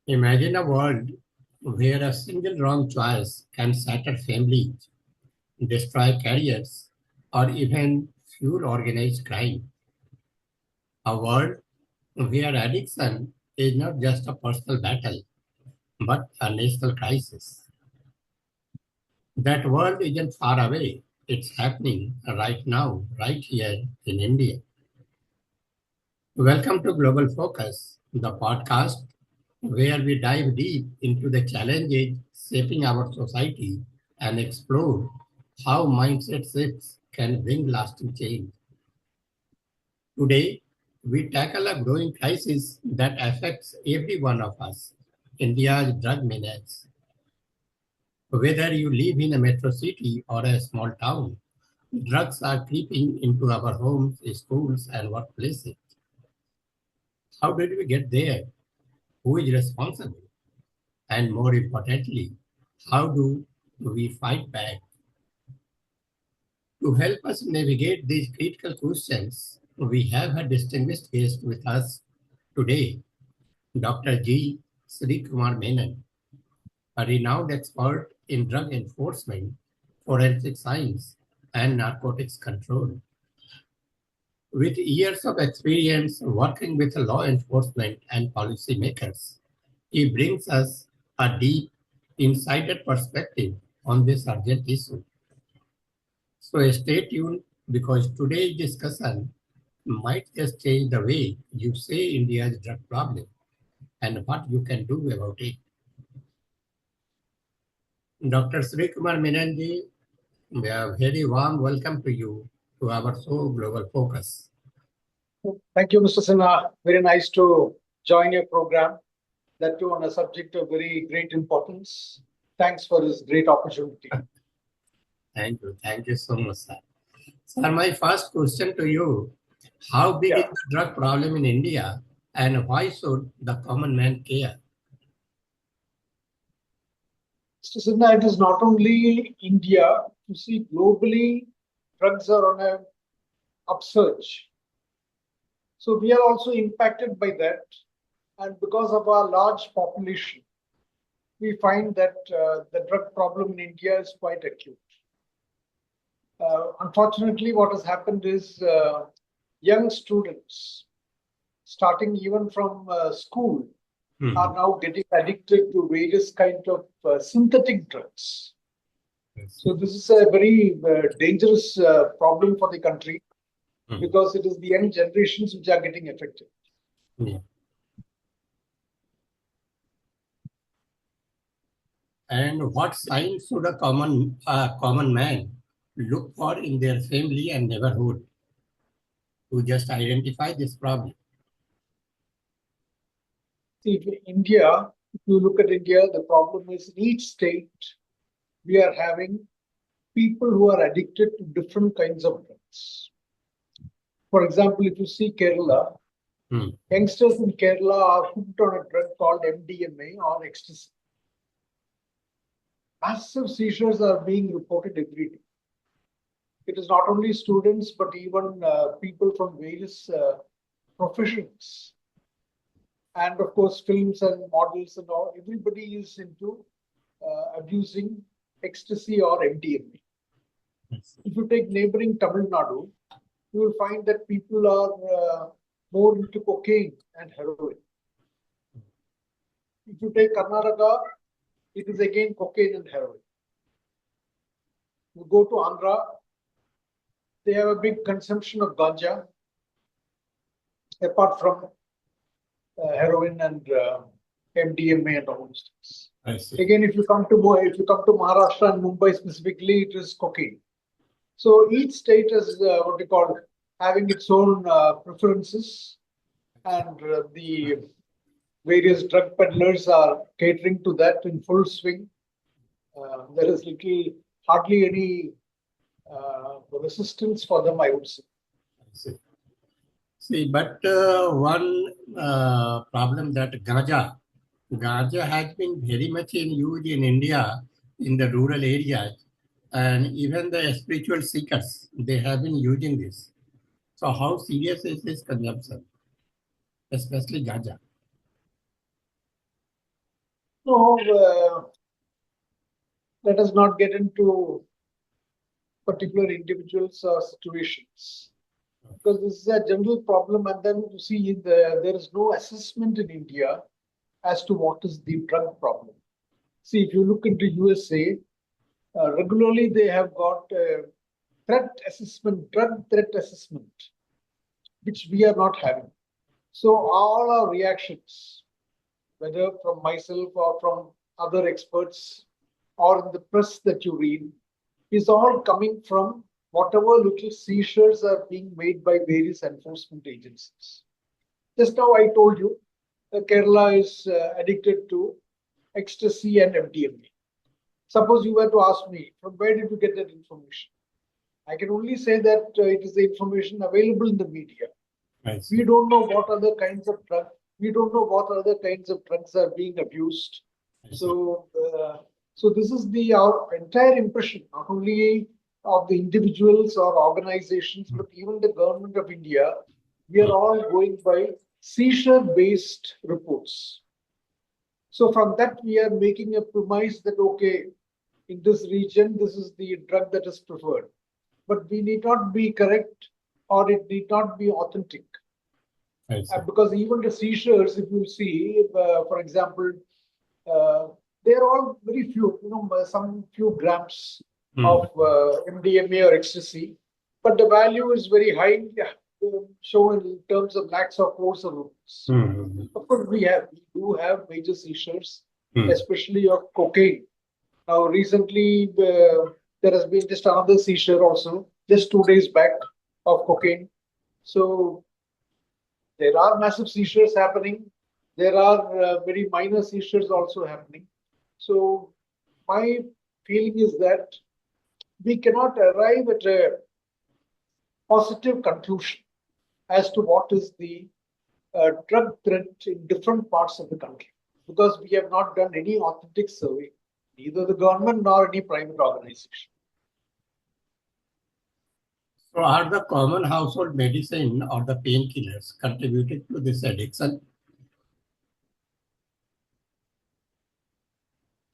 Imagine a world where a single wrong choice can shatter families, destroy careers, or even fuel organized crime. A world where addiction is not just a personal battle, but a national crisis. That world isn't far away. It's happening right now, right here in India. Welcome to Global Focus, the podcast where we dive deep into the challenges shaping our society and explore how mindset shifts can bring lasting change. Today, we tackle a growing crisis that affects every one of us, India's drug menace. Whether you live in a metro city or a small town, drugs are creeping into our homes, schools, and workplaces. How did we get there? Who is responsible? And more importantly, how do we fight back? To help us navigate these critical questions, we have a distinguished guest with us today, Dr. G. Shreekumar Menon, a renowned expert in drug enforcement, forensic science, and narcotics control. With years of experience working with law enforcement and policymakers, he brings us a deep, insider perspective on this urgent issue. So stay tuned because today's discussion might just change the way you say India's drug problem and what you can do about it. Dr. Sri Kumar Menon ji, a very warm welcome to you to our show Global Focus. Thank you, Mr. Sinha. Very nice to join your program, that too on a subject of very great importance. Thanks for this great opportunity. Thank you so much, sir. Sir, my first question to you, how big is the drug problem in India and why should the common man care? Mr. Sinha, it is not only India. You see, globally, drugs are on a upsurge. So we are also impacted by that. And because of our large population, we find that the drug problem in India is quite acute. Unfortunately, what has happened is young students, starting even from school, are now getting addicted to various kinds of synthetic drugs. So this is a very dangerous problem for the country because it is the young generations which are getting affected. Yeah. And what signs should a common man look for in their family and neighborhood to just identify this problem? See, if you look at India, the problem is in each state, we are having people who are addicted to different kinds of drugs. For example, if you see Kerala, youngsters in Kerala are hooked on a drug called MDMA or ecstasy. Massive seizures are being reported every day. It is not only students, but even people from various professions. And of course, films and models and all, everybody is into abusing ecstasy or MDMA. If you take neighboring Tamil Nadu, you will find that people are more into cocaine and heroin. If you take Karnataka, it is again cocaine and heroin. You go to Andhra, they have a big consumption of ganja, apart from heroin and MDMA and all those things. Again, if you come to Maharashtra and Mumbai specifically, it is cocaine. So each state is what we call having its own preferences, and the various drug peddlers are catering to that in full swing. There is hardly any resistance for them, I would say. See, but one problem that ganja has been very much in use in India in the rural areas, and even the spiritual seekers, they have been using this. So how serious is this consumption, especially ganja? No, let us not get into particular individuals or situations, because this is a general problem. And then you see, there is no assessment in India as to what is the drug problem. See, if you look into USA, regularly they have got threat assessment, drug threat assessment, which we are not having. So all our reactions, whether from myself or from other experts or in the press that you read, is all coming from whatever little seizures are being made by various enforcement agencies. Just now I told you that Kerala is addicted to ecstasy and MDMA. Suppose you were to ask me, from where did you get that information? I can only say that it is the information available in the media. We don't know what other kinds of drugs. We don't know what other kinds of drugs are being abused. So, so this is our entire impression, not only of the individuals or organizations, but even the government of India. We are all going by seizure-based reports. So from that, we are making a premise that, okay, in this region, this is the drug that is preferred. But we need not be correct, or it need not be authentic. Because even the seizures, if you see, for example, they're all very few, some few grams of MDMA or ecstasy, but the value is very high, shown in terms of lakhs or crores of rupees. Of course, we do have major seizures, especially of cocaine. Now, recently, there has been just another seizure also, just 2 days back, of cocaine. So there are massive seizures happening. There are very minor seizures also happening. So my feeling is that we cannot arrive at a positive conclusion as to what is the drug threat in different parts of the country, because we have not done any authentic survey, neither the government nor any private organization. So are the common household medicine or the painkillers contributed to this addiction?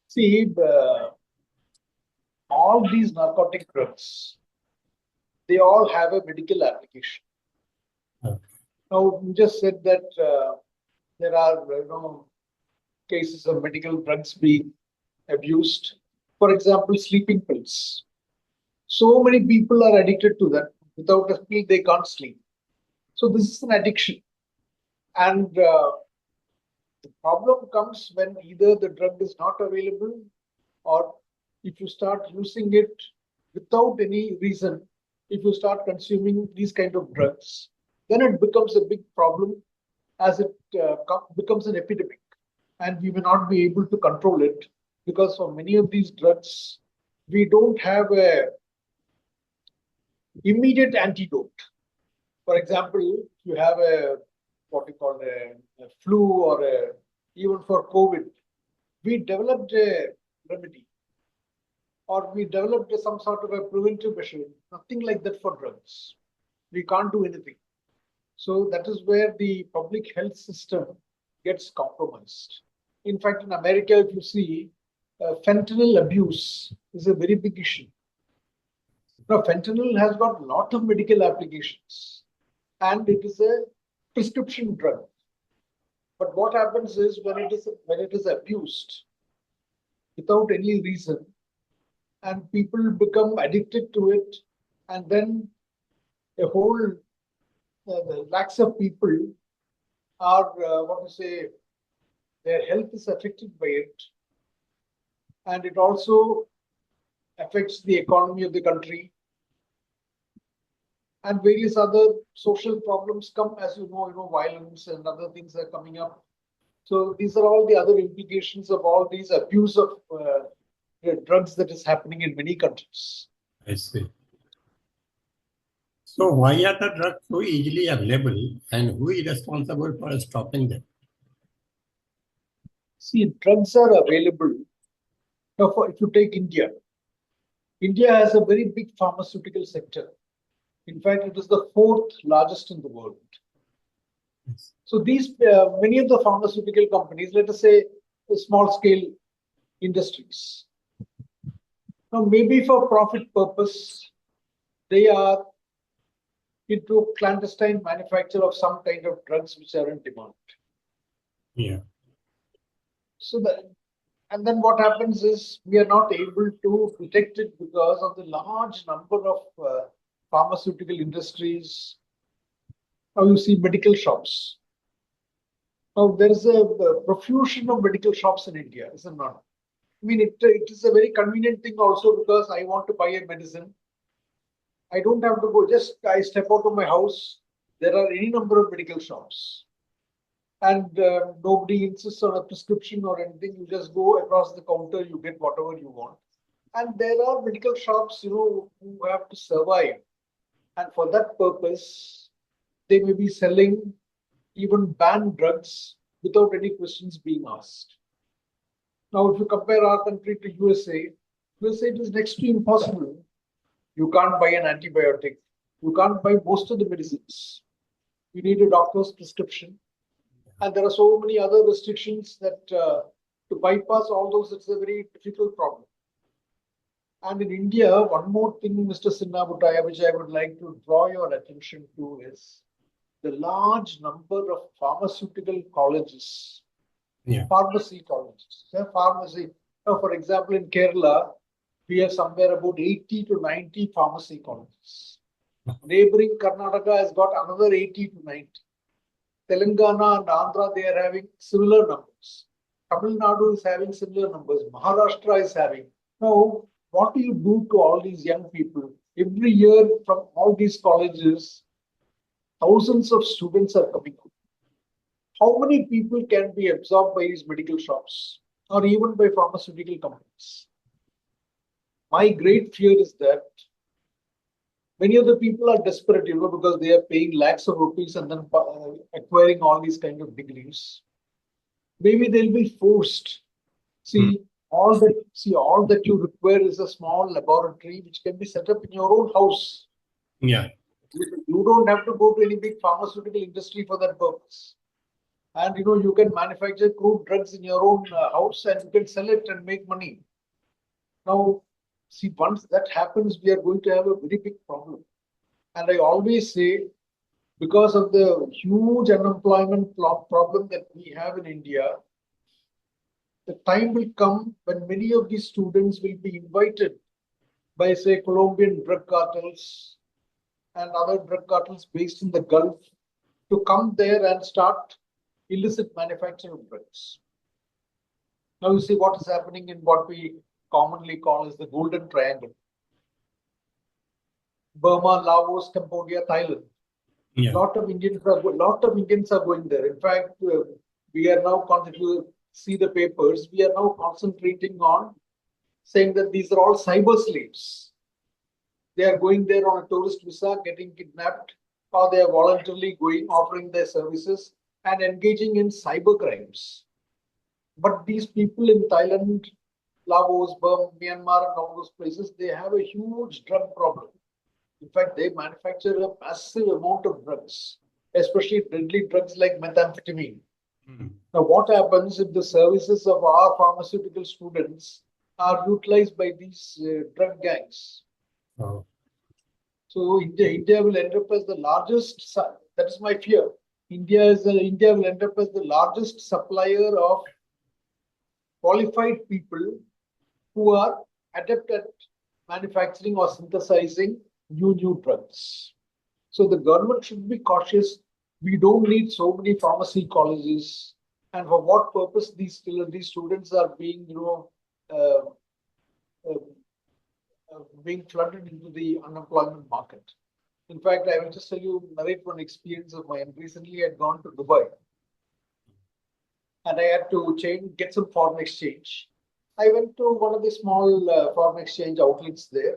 See, all these narcotic drugs, they all have a medical application. Okay. Now, you just said that there are cases of medical drugs being abused. For example, sleeping pills. So many people are addicted to that. Without a pill, they can't sleep. So this is an addiction. And the problem comes when either the drug is not available, or if you start using it without any reason, if you start consuming these kind of drugs, then it becomes a big problem, as it becomes an epidemic. And we may not be able to control it, because for many of these drugs, we don't have a immediate antidote. For example, if you have what we call a flu, or even for COVID, we developed a remedy, or we developed some sort of a preventive measure. Nothing like that for drugs. We can't do anything. So that is where the public health system gets compromised. In fact, in America, if you see, fentanyl abuse is a very big issue. Now, fentanyl has got a lot of medical applications, and it is a prescription drug. But what happens is, when it is abused without any reason, and people become addicted to it, and then a whole lakhs of people are their health is affected by it, and it also affects the economy of the country, and various other social problems come. As you know, violence and other things are coming up. So these are all the other implications of all these abuse of drugs that is happening in many countries. I see. So why are the drugs so easily available, and who is responsible for stopping them? See, drugs are available. Now, if you take India, India has a very big pharmaceutical sector. In fact, it is the fourth largest in the world. Yes. So these many of the pharmaceutical companies, let us say small scale industries. Now, maybe for profit purpose, they are into clandestine manufacture of some kind of drugs which are in demand. Yeah. So that, and then what happens is we are not able to detect it because of the large number of pharmaceutical industries. Now you see medical shops. Now there is a profusion of medical shops in India, is it not? I mean, it is a very convenient thing also because I want to buy a medicine. I don't have to go, just I step out of my house. There are any number of medical shops. And nobody insists on a prescription or anything. You just go across the counter, you get whatever you want. And there are medical shops, who have to survive. And for that purpose, they may be selling even banned drugs without any questions being asked. Now, if you compare our country to USA it is next to impossible. You can't buy an antibiotic. You can't buy most of the medicines. You need a doctor's prescription. And there are so many other restrictions that to bypass all those, it's a very difficult problem. And in India, one more thing, Mr. Sinnabutaya, which I would like to draw your attention to is the large number of pharmaceutical colleges, Yeah. pharmacy colleges. Pharmacy. Now, for example, in Kerala, we have somewhere about 80 to 90 pharmacy colleges. Neighboring Karnataka has got another 80 to 90. Telangana and Andhra, they are having similar numbers. Tamil Nadu is having similar numbers. Maharashtra is having. Now, what do you do to all these young people? Every year from all these colleges, thousands of students are coming out. How many people can be absorbed by these medical shops or even by pharmaceutical companies? My great fear is that many of the people are desperate, because they are paying lakhs of rupees and then acquiring all these kind of degrees. Maybe they'll be forced. All that you require is a small laboratory which can be set up in your own house. Yeah. You don't have to go to any big pharmaceutical industry for that purpose. And you can manufacture crude drugs in your own house and you can sell it and make money. Now, see, once that happens, we are going to have a very big problem. And I always say, because of the huge unemployment problem that we have in India, the time will come when many of these students will be invited by, say, Colombian drug cartels and other drug cartels based in the Gulf to come there and start illicit manufacture of drugs. Now you see what is happening in what we commonly call as the Golden Triangle. Burma, Laos, Cambodia, Thailand. Yeah. Lot of Indians are going there. In fact, we are now see the papers. We are now concentrating on saying that these are all cyber slaves. They are going there on a tourist visa, getting kidnapped, or they are voluntarily going, offering their services and engaging in cyber crimes. But these people in Thailand, Laos, Burma, Myanmar, and all those places, they have a huge drug problem. In fact, they manufacture a massive amount of drugs, especially deadly drugs like methamphetamine. Now, what happens if the services of our pharmaceutical students are utilized by these drug gangs? Oh. So India will end up as the largest. That is my fear. India will end up as the largest supplier of qualified people who are adept at manufacturing or synthesizing new drugs. So the government should be cautious. We don't need so many pharmacy colleges, and for what purpose these students are being uh, being flooded into the unemployment market. In fact, I will just narrate one experience of mine. Recently, I had gone to Dubai, and I had to get some foreign exchange. I went to one of the small foreign exchange outlets there,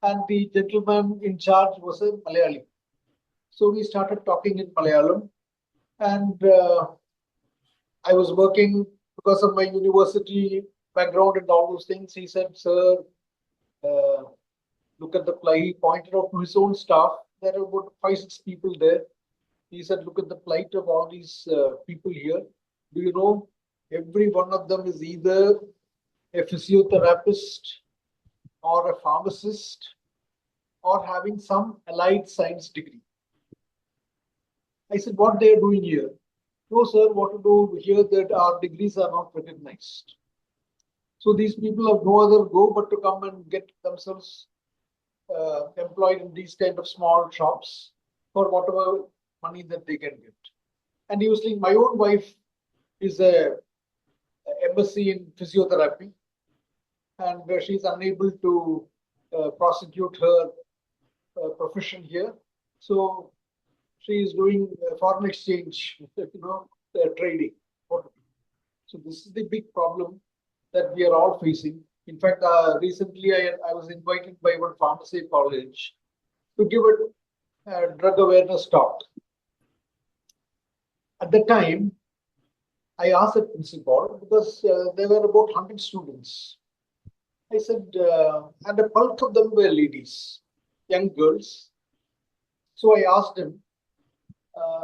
and the gentleman in charge was a Malayali. So we started talking in Malayalam, and I was working because of my university background and all those things. He said, "Sir, uh, look at the plight." He pointed out to his own staff. There are about 5, 6 people there. He said, "Look at the plight of all these people here. Do you know Every one of them is either a physiotherapist or a pharmacist or having some allied science degree. I said, what they are doing here? No, sir, what to do here that our degrees are not recognized. So these people have no other go but to come and get themselves employed in these kind of small shops for whatever money that they can get. And he was saying, my own wife is a MSc in physiotherapy, and she's unable to prosecute her profession here. So she is doing foreign exchange, trading. So this is the big problem that we are all facing. In fact, recently I was invited by one pharmacy college to give a drug awareness talk. At the time, I asked the principal because there were about 100 students. I said, and the bulk of them were ladies, young girls. So I asked them,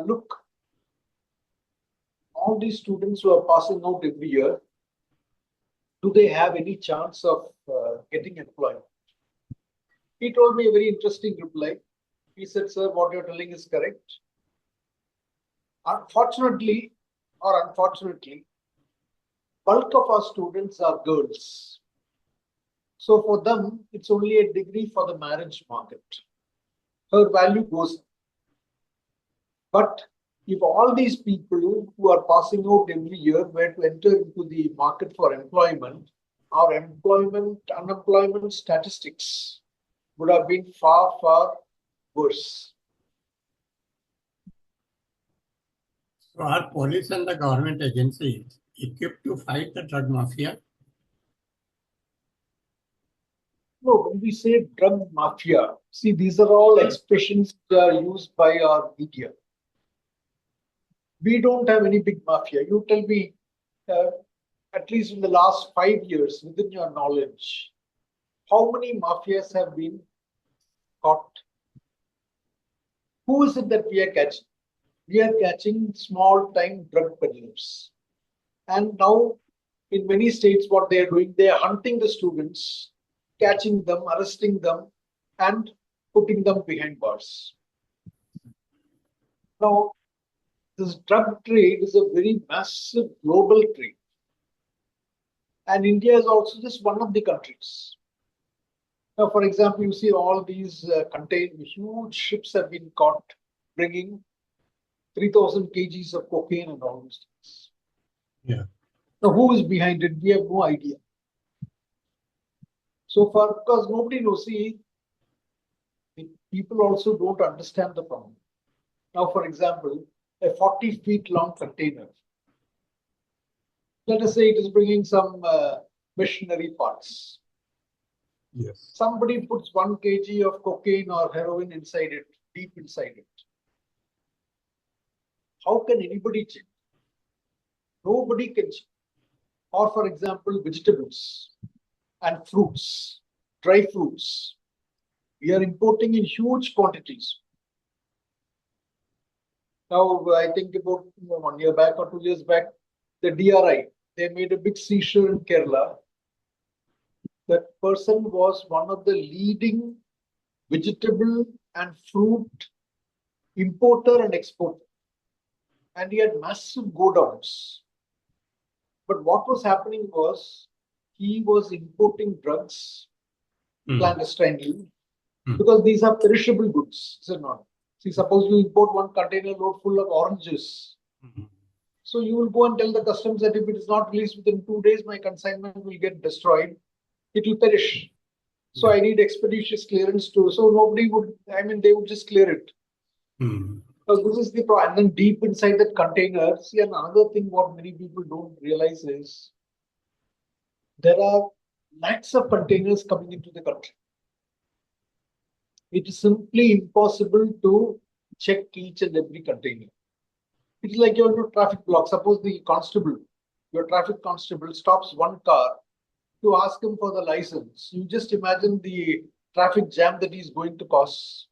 look, all these students who are passing out every year, do they have any chance of getting employment? He told me a very interesting reply. He said, sir, what you're telling is correct. Unfortunately, or unfortunately, bulk of our students are girls. So for them, it's only a degree for the marriage market. Her value goes up. But if all these people who are passing out every year were to enter into the market for employment, our unemployment statistics would have been far, far worse. So are police and the government agencies equipped to fight the drug mafia? No, when we say drug mafia, see, these are all expressions that are used by our media. We don't have any big mafia. You tell me, uh, at least in the last 5 years, within your knowledge, how many mafias have been caught? Who is it that we are catching? We are catching small time drug peddlers. And now, in many states, what they are doing, they are hunting the students, catching them, arresting them, and putting them behind bars. Now, this drug trade is a very massive global trade. And India is also just one of the countries. Now, for example, you see all these huge ships have been caught bringing 3,000 kgs of cocaine and all those things. Yeah. Now, who is behind it? We have no idea. So far, because nobody knows, see, people also don't understand the problem. Now, for example, a 40 feet long container, let us say it is bringing some machinery parts. Yes. Somebody puts 1 kg of cocaine or heroin inside it, deep inside it. How can anybody check? Nobody can check. Or, for example, vegetables and fruits, dry fruits. We are importing in huge quantities. Now, I think about 1 year back or 2 years back, the DRI, they made a big seizure in Kerala. That person was one of the leading vegetable and fruit importer and exporter. And he had massive godowns. But what was happening was he was importing drugs clandestinely because these are perishable goods, is it not? See, suppose you import 1 container load full of oranges. So you will go and tell the customs that if it is not released within 2 days, my consignment will get destroyed. It will perish. So I need expeditious clearance too. So nobody would, I mean, they would just clear it. So this is the problem. And then deep inside that container, see, and another thing what many people don't realize is there are lakhs of containers coming into the country. It is simply impossible to check each and every container. It's like your traffic block. Suppose the constable, your traffic constable stops 1 car to ask him for the license. You just imagine the traffic jam that he's going to cause.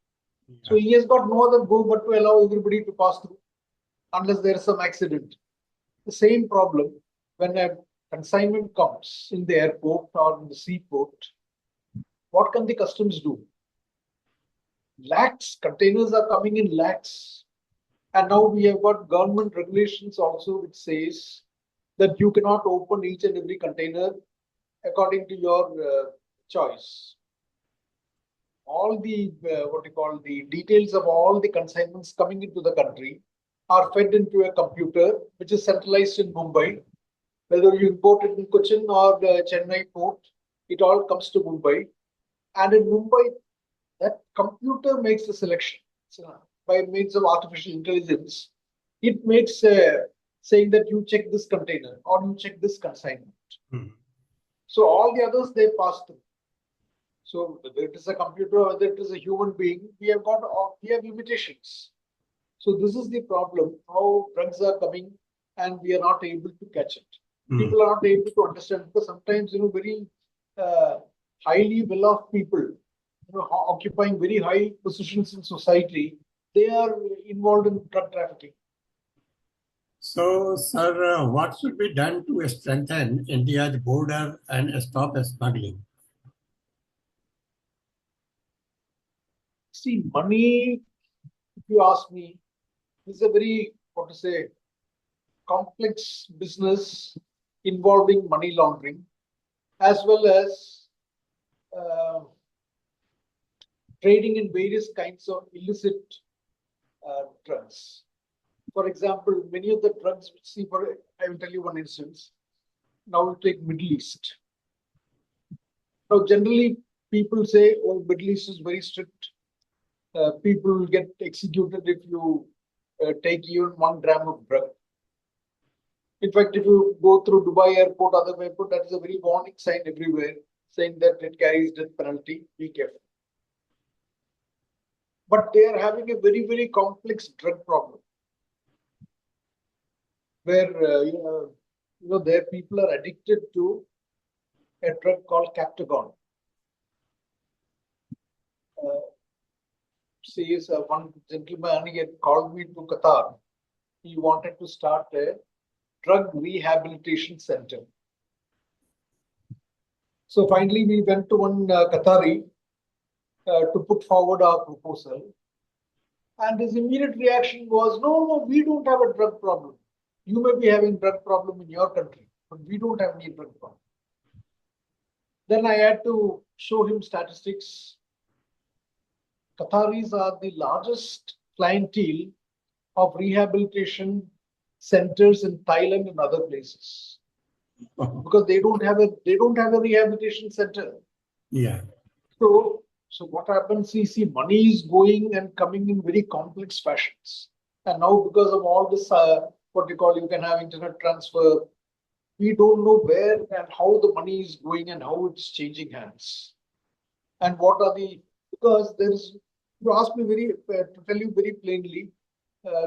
Yeah. So he has got no other go but to allow everybody to pass through unless there is some accident. The same problem when a consignment comes in the airport or in the seaport, what can the customs do? Lakhs, containers are coming in lakhs. And now we have got government regulations also which says that you cannot open each and every container according to your choice. All the what you call the details of all the consignments coming into the country are fed into a computer which is centralized in Mumbai. Whether you import it in Cochin or the Chennai port, it all comes to Mumbai. And in Mumbai, that computer makes the selection. So by means of artificial intelligence. It makes saying that you check this container or you check this consignment. Mhm. So all the others they pass through. So whether it is a computer or whether it is a human being, we have limitations. So this is the problem: how drugs are coming and we are not able to catch it. Mhm. People are not able to understand because sometimes very uh, highly well-off people, occupying very high positions in society, they are involved in drug trafficking. So, sir, what should be done to strengthen India's border and stop smuggling? See, money, if you ask me, is a very, what to say, complex business involving money laundering as well as uh, trading in various kinds of illicit drugs. For example, many of the drugs, I will tell you one instance. Now we take Middle East. Now, generally, people say, "Oh, Middle East is very strict. People will get executed if you take even 1 gram of drug." In fact, if you go through Dubai airport, other airport, that is a very warning sign everywhere saying that it carries death penalty. Be careful. But they are having a very, very complex drug problem where their people are addicted to a drug called Captagon. Uh, Says one gentleman, he had called me to Qatar. He wanted to start a drug rehabilitation center. So finally, we went to one Qatari to put forward our proposal. And his immediate reaction was, "No, no, we don't have a drug problem. You may be having drug problem in your country, but we don't have any drug problem." Then I had to show him statistics. Qataris are the largest clientele of rehabilitation centers in Thailand and other places because they don't have a rehabilitation center. Yeah. So what happens is, see, money is going and coming in very complex fashions. And now because of all this, what you call, you can have internet transfer. We don't know where and how the money is going and how it's changing hands. And what are the, because there is, you ask me to tell you very plainly,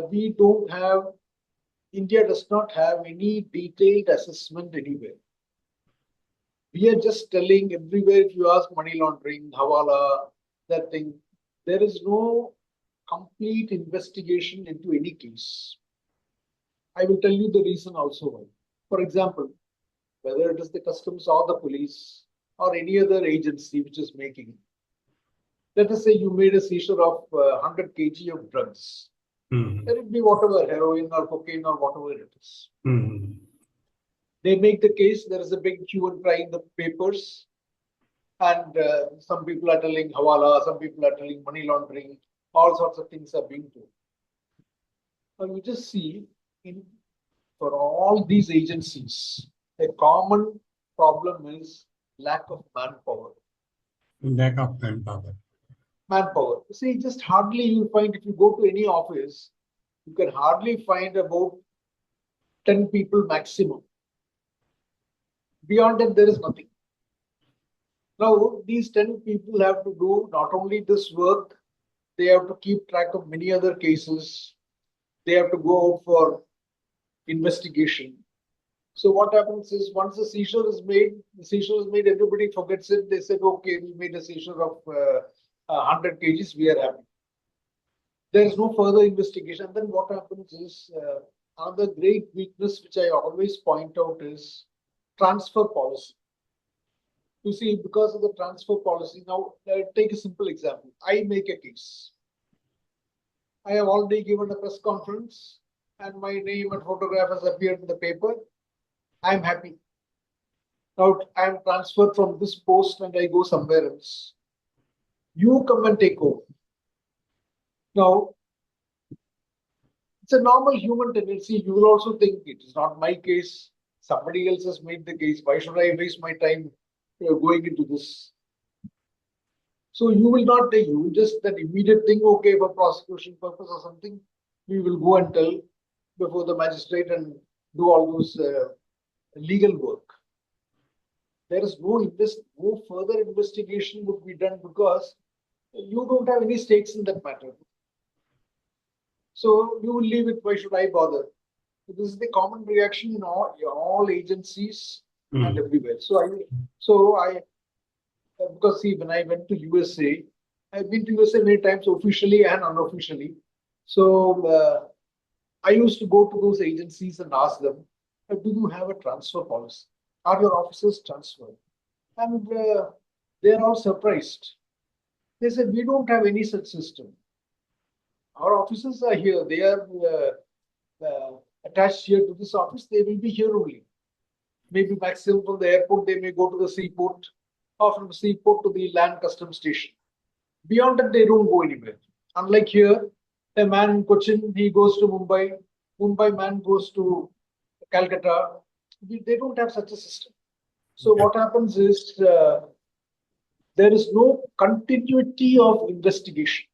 we don't have, India does not have any detailed assessment anywhere. We are just telling everywhere, if you ask money laundering, hawala, that thing, there is no complete investigation into any case. I will tell you the reason also why. For example, whether it is the customs or the police or any other agency which is making, let us say you made a seizure of 100 kg of drugs. Mhm. Let it be whatever, heroin or cocaine or whatever it is. Mhm. They make the case, there is a big hue and cry in the papers, and some people are telling hawala, some people are telling money laundering, all sorts of things are being told. Now you just see, in for all these agencies, a common problem is lack of manpower. Lack of manpower. Manpower. See, just hardly you find, if you go to any office, you can hardly find about 10 people maximum. Beyond that, there is nothing. Now, these 10 people have to do not only this work, they have to keep track of many other cases. They have to go out for investigation. So what happens is, once the seizure is made, everybody forgets it. They said, "Okay, we made a seizure of 100 kgs. We are happy." There is no further investigation. Then what happens is, Another great weakness which I always point out is transfer policy. You see, because of the transfer policy, now take a simple example. I make a case. I have already given a press conference and my name and photograph has appeared in the paper. I'm happy. Now I'm transferred from this post and I go somewhere else. You come and take over. Now, it's a normal human tendency. You will also think it is not my case. Somebody else has made the case. Why should I waste my time going into this? So you will not take, you just that immediate thing, okay, for prosecution purpose or something, we will go and tell before the magistrate and do all those legal work. There is no further investigation would be done because you don't have any stakes in that matter. So you will leave it. Why should I bother? So this is the common reaction in all agencies and everywhere. So I because see, when I went to USA, I've been to USA many times, officially and unofficially. So I used to go to those agencies and ask them, "Do you have a transfer policy? Are your officers transferred?" And they're all surprised. They said, "We don't have any such system. Our officers are here. They are attached here to this office. They will be here only. Maybe maximum from the airport, they may go to the seaport, or from the seaport to the land custom station. Beyond that, they don't go anywhere. Unlike here, a man in Cochin, he goes to Mumbai. Mumbai man goes to Calcutta. They don't have such a system. So what happens is there is no continuity of investigation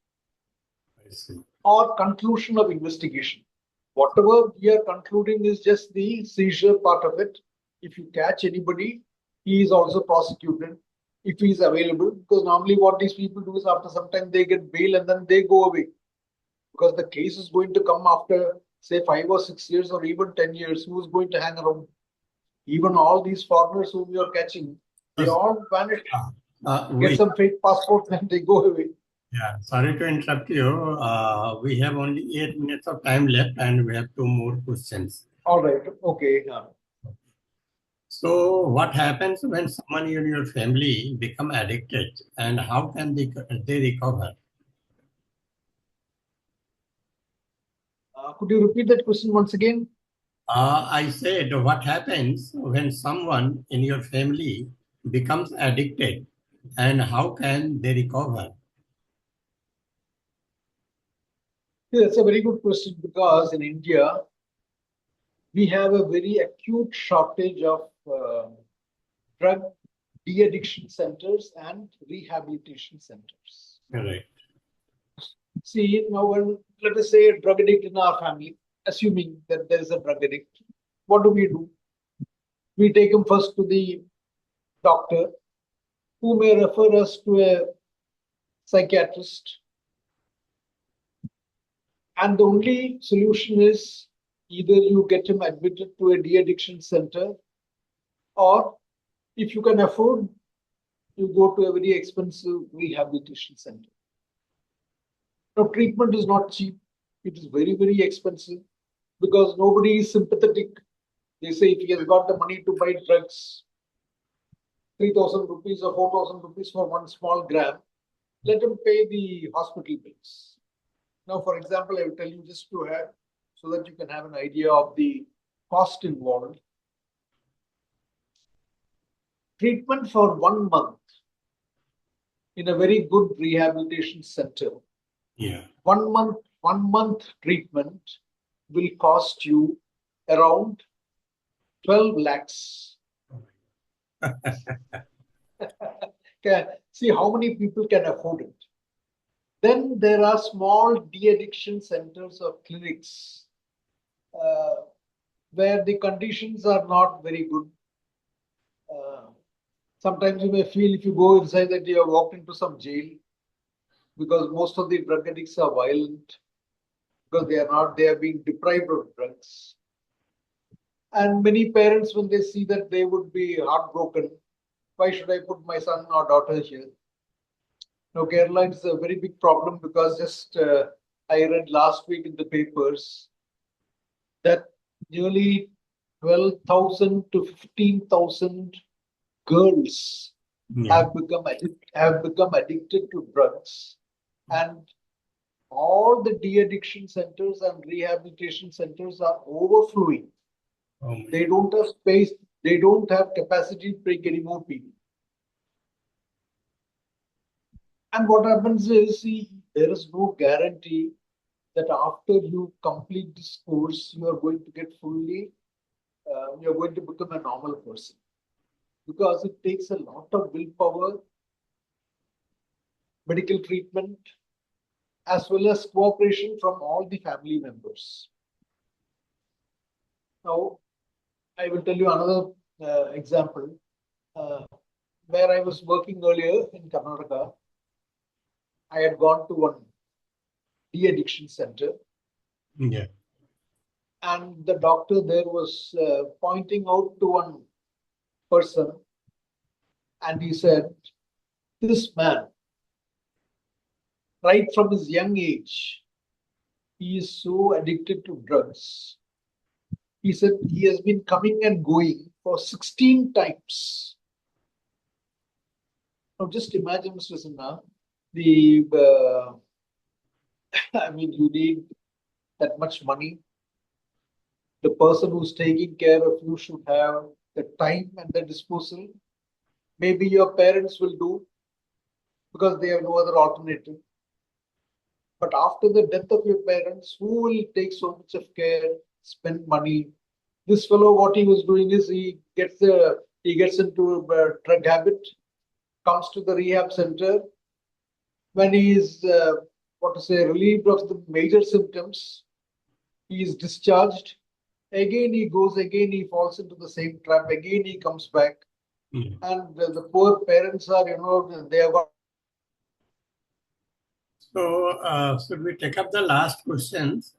or conclusion of investigation. Whatever we are concluding is just the seizure part of it. If you catch anybody, he is also prosecuted if he is available. Because normally what these people do is after some time they get bail and then they go away. Because the case is going to come after, say, 5 or 6 years or even 10 years. Who is going to hang around? Even all these foreigners whom you are catching, they all vanish. Get some fake passports and they go away. Yeah, sorry to interrupt you. We have only 8 minutes of time left and we have 2 more questions. All right. Okay. So what happens when someone in your family become addicted and how can they recover? Could you repeat that question once again? I said, what happens when someone in your family becomes addicted and how can they recover? Yeah, that's a very good question because in India, we have a very acute shortage of drug de-addiction centers and rehabilitation centers. Correct. See, now when, let us say, a drug addict in our family, assuming that there is a drug addict, what do? We take him first to the doctor, who may refer us to a psychiatrist. And the only solution is either you get him admitted to a de-addiction center, or if you can afford, you go to a very expensive rehabilitation center. Now, treatment is not cheap. It is very, very expensive because nobody is sympathetic. They say if he has got the money to buy drugs, 3,000 rupees or 4,000 rupees for one small gram, let him pay the hospital bills. Now, for example, I will tell you just to have, so that you can have an idea of the cost involved. Treatment for 1 month in a very good rehabilitation center. Yeah. 1 month treatment will cost you around 12 lakhs. See how many people can afford it. Then there are small de-addiction centers or clinics where the conditions are not very good. Sometimes you may feel if you go inside that you have walked into some jail, because most of the drug addicts are violent because they are being deprived of drugs. And many parents, when they see that, they would be heartbroken. Why should I put my son or daughter here? Now, Kerala is a very big problem because just I read last week in the papers that nearly 12,000 to 15,000 girls Yeah. have become addicted to drugs, and all the de-addiction centers and rehabilitation centers are overflowing. Oh my They don't have space, they don't have capacity to take any more people. And what happens is, see, there is no guarantee that after you complete this course, you are going to get fully, you're going to become a normal person. Because it takes a lot of willpower, medical treatment, as well as cooperation from all the family members. Now, I will tell you another example. Uh, where I was working earlier in Karnataka, I had gone to one de-addiction center, Yeah. and the doctor there was pointing out to one person, and he said, "This man, right from his young age, he is so addicted to drugs." He said he has been coming and going for 16 times. Now, just imagine, Mr. Sinha, the I mean, you need that much money. The person who's taking care of you should have the time and the disposal. Maybe your parents will do because they have no other alternative. But after the death of your parents, who will take so much of care, spend money? This fellow, what he was doing is he gets into a drug habit, comes to the rehab center. When he is what to say relieved of the major symptoms, he is discharged. Again, he goes. Again, he falls into the same trap. Again, he comes back. Yeah. And the poor parents are, they have got. So, should we take up the last questions?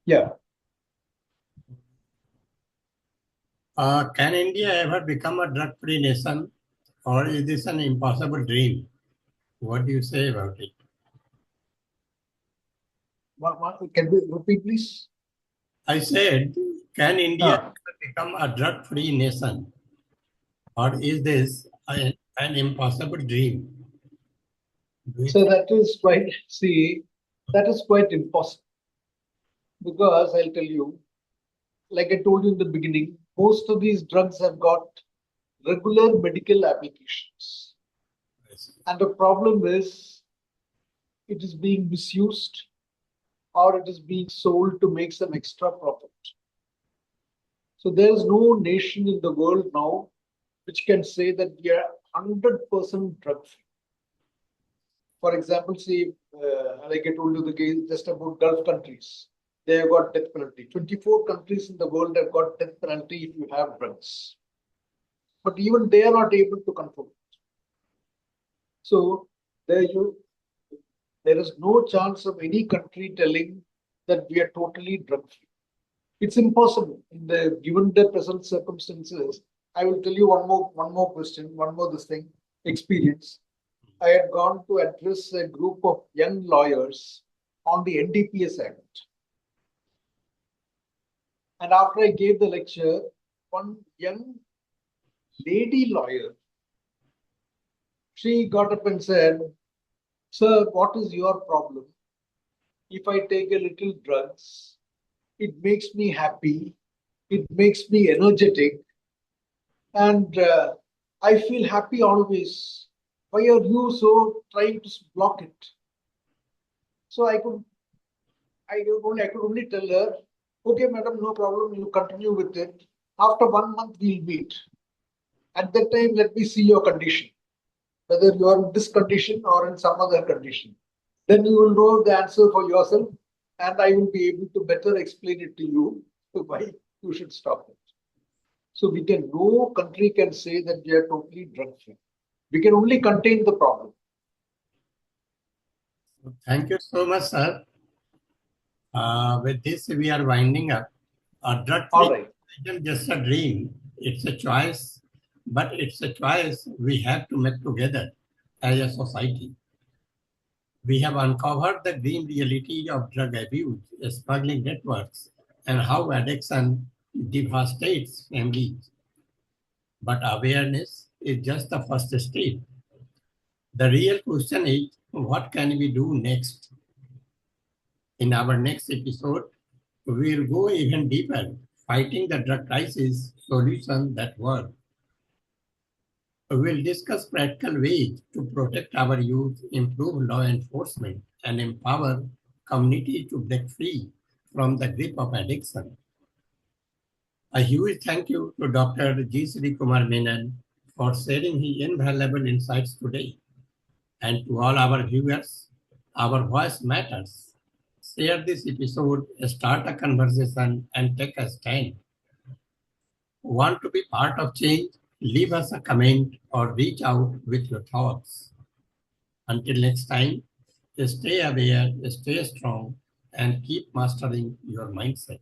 Yeah. Can India ever become a drug-free nation, or is this an impossible dream? What do you say about it? Can we repeat, please? I said, can India Uh, ever become a drug-free nation, or is this an impossible dream? Do you so think? that is quite, see, that is quite impossible because I'll tell you, like I told you in the beginning, most of these drugs have got regular medical applications. And the problem is it is being misused or it is being sold to make some extra profit. So there is no nation in the world now which can say that we are 100% drug free. For example, see, like I told you the case just about Gulf countries, they have got death penalty. 24 countries in the world have got death penalty if you have drugs. But even they are not able to control it. So there you there is no chance of any country telling that we are totally drug free. It's impossible in the given the present circumstances. I will tell you one more question, one more this thing experience. I had gone to address a group of young lawyers on the NDPS Act. And after I gave the lecture, one young lady lawyer, she got up and said, "Sir, what is your problem? If I take a little drugs, it makes me happy, it makes me energetic, and I feel happy always. Why are you so trying to block it?" So I could only tell her, "Okay, madam, no problem. You continue with it. After 1 month, we'll meet. At that time, let me see your condition, whether you are in this condition or in some other condition. Then you will know the answer for yourself, and I will be able to better explain it to you why you should stop it." So no country can say that we are totally drug free. We can only contain the problem. Thank you so much, sir. With this, we are winding up. A All drug-free right. isn't just a dream; it's a choice, but it's a choice we have to make together as a society. We have uncovered the grim reality of drug abuse, smuggling networks, and how addiction devastates families. But awareness is just the first step. The real question is, what can we do next? In our next episode, we will go even deeper, fighting the drug crisis solutions that work. We will discuss practical ways to protect our youth, improve law enforcement, and empower community to break free from the grip of addiction. A huge thank you to Dr. G. Shreekumar Menon for sharing his invaluable insights today. And to all our viewers, our voice matters. Share this episode, start a conversation, and take a stand. Want to be part of change? Leave us a comment or reach out with your thoughts. Until next time, stay aware, stay strong, and keep mastering your mindset.